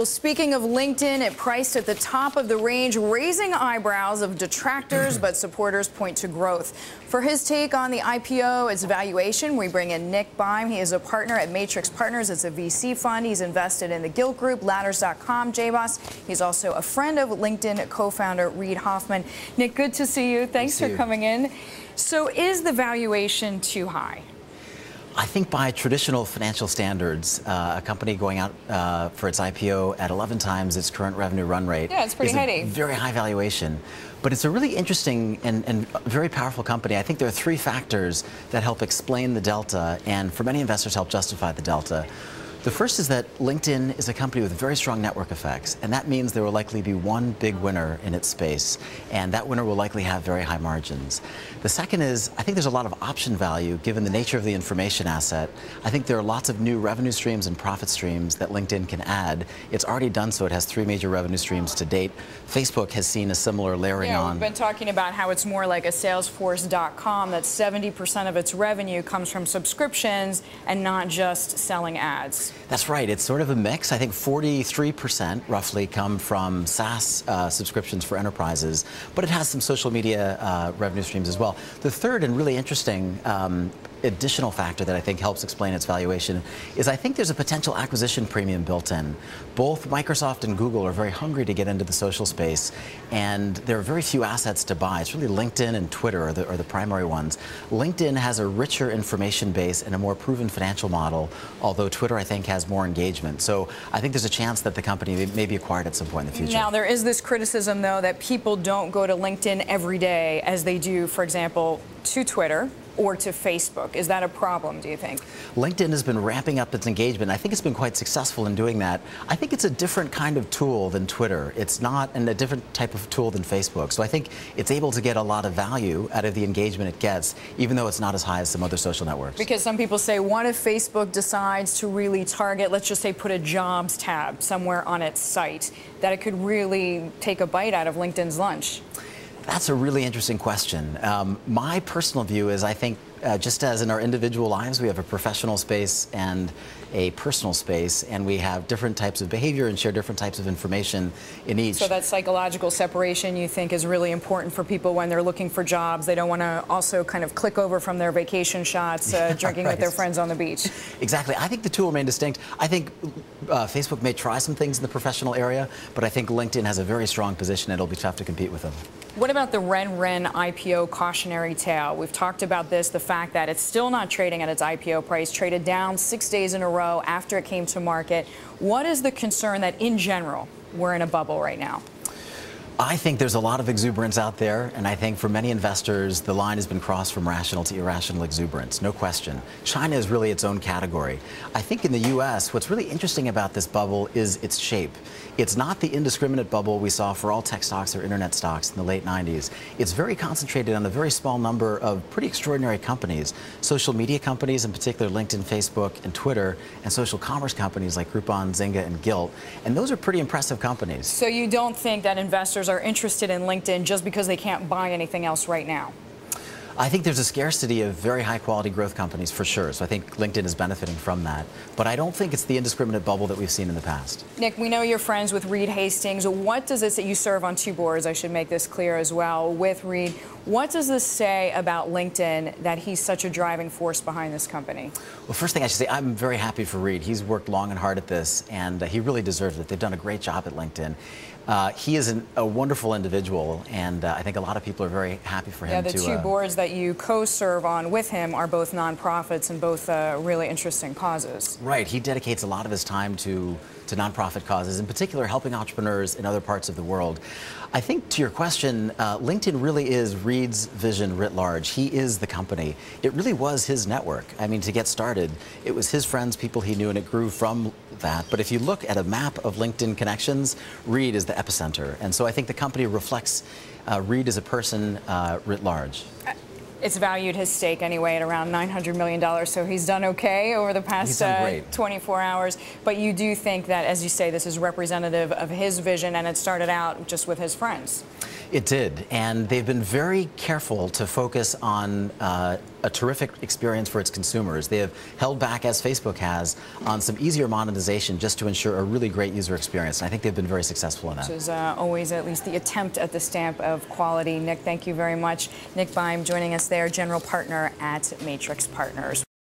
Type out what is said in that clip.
Well, speaking of LinkedIn, it priced at the top of the range, raising eyebrows of detractors, but supporters point to growth. For his take on the IPO, its valuation, we bring in Nick Beim. He is a partner at Matrix Partners. It's a VC fund. He's invested in the Gilt Group, Ladders.com, JBoss. He's also a friend of LinkedIn co-founder Reid Hoffman. Nick, good to see you. Thanks for coming in. So is the valuation too high? I think by traditional financial standards, a company going out for its IPO at 11 times its current revenue run rate it's pretty is heady. A very high valuation. But it's a really interesting and very powerful company. I think there are three factors that help explain the delta and for many investors help justify the delta. The first is that LinkedIn is a company with very strong network effects, and that means there will likely be one big winner in its space, and that winner will likely have very high margins. The second is, I think there's a lot of option value given the nature of the information asset. I think there are lots of new revenue streams and profit streams that LinkedIn can add. It's already done so. It has 3 major revenue streams to date. Facebook has seen a similar layering on. We've been talking about how it's more like a Salesforce.com, that 70% of its revenue comes from subscriptions and not just selling ads. That's right. It's sort of a mix. I think 43% roughly come from SaaS subscriptions for enterprises, but it has some social media revenue streams as well. The third and really interesting additional factor that I think helps explain its valuation is I think there's a potential acquisition premium built in. Both Microsoft and Google are very hungry to get into the social space, and there are very few assets to buy. It's really LinkedIn and Twitter are the primary ones. LinkedIn has a richer information base and a more proven financial model, although Twitter, I think, has more engagement. So I think there's a chance that the company may be acquired at some point in the future. Now, there is this criticism, though, that people don't go to LinkedIn every day as they do, for example, to Twitter or to Facebook. Is that a problem, do you think? LinkedIn has been ramping up its engagement. I think it's been quite successful in doing that. I think it's a different kind of tool than Twitter. It's not a different type of tool than Facebook. So I think it's able to get a lot of value out of the engagement it gets, even though it's not as high as some other social networks. Because some people say, what if Facebook decides to really target, let's just say put a jobs tab somewhere on its site, that it could really take a bite out of LinkedIn's lunch? That's a really interesting question. My personal view is I think just as in our individual lives, we have a professional space and a personal space, and we have different types of behavior and share different types of information in each. So that psychological separation you think is really important for people when they're looking for jobs. They don't want to also kind of click over from their vacation shots, drinking with their friends on the beach. Exactly. I think the two remain distinct. I think Facebook may try some things in the professional area, but I think LinkedIn has a very strong position. It'll be tough to compete with them. What about the Ren IPO cautionary tale? We've talked about this, the fact that it's still not trading at its IPO price, traded down 6 days in a row after it came to market. What is the concern that, in general, we're in a bubble right now? I think there's a lot of exuberance out there, and I think for many investors, the line has been crossed from rational to irrational exuberance, no question. China is really its own category. I think in the U.S., what's really interesting about this bubble is its shape. It's not the indiscriminate bubble we saw for all tech stocks or internet stocks in the late 90s. It's very concentrated on a very small number of pretty extraordinary companies, social media companies, in particular LinkedIn, Facebook, and Twitter, and social commerce companies like Groupon, Zynga, and Gilt. And those are pretty impressive companies. So you don't think that investors are interested in LinkedIn just because they can't buy anything else right now? I think there's a scarcity of very high-quality growth companies for sure, so I think LinkedIn is benefiting from that. But I don't think it's the indiscriminate bubble that we've seen in the past. Nick, we know you're friends with Reid Hastings. What does this, you serve on 2 boards, I should make this clear as well, with Reid. What does this say about LinkedIn that he's such a driving force behind this company? Well, first thing I should say, I'm very happy for Reid. He's worked long and hard at this, and he really deserves it. They've done a great job at LinkedIn. He is a wonderful individual, and I think a lot of people are very happy for him. Yeah, the 2 boards that you co-serve on with him are both nonprofits and both really interesting causes. Right. He dedicates a lot of his time to nonprofit causes, in particular helping entrepreneurs in other parts of the world. I think to your question, LinkedIn really is Reid's vision writ large. He is the company. It really was his network. I mean, to get started, it was his friends, people he knew, and it grew from that. But if you look at a map of LinkedIn connections, Reid is the epicenter. And so I think the company reflects Reid as a person writ large. It's valued his stake anyway at around $900 million, so he's done okay over the past 24 hours. But you do think that, as you say, this is representative of his vision, and it started out just with his friends. It did, and they've been very careful to focus on a terrific experience for its consumers. They have held back, as Facebook has, on some easier monetization just to ensure a really great user experience. And I think they've been very successful in that. Which is always at least the attempt at the stamp of quality. Nick, thank you very much. Nick Beim joining us there, general partner at Matrix Partners.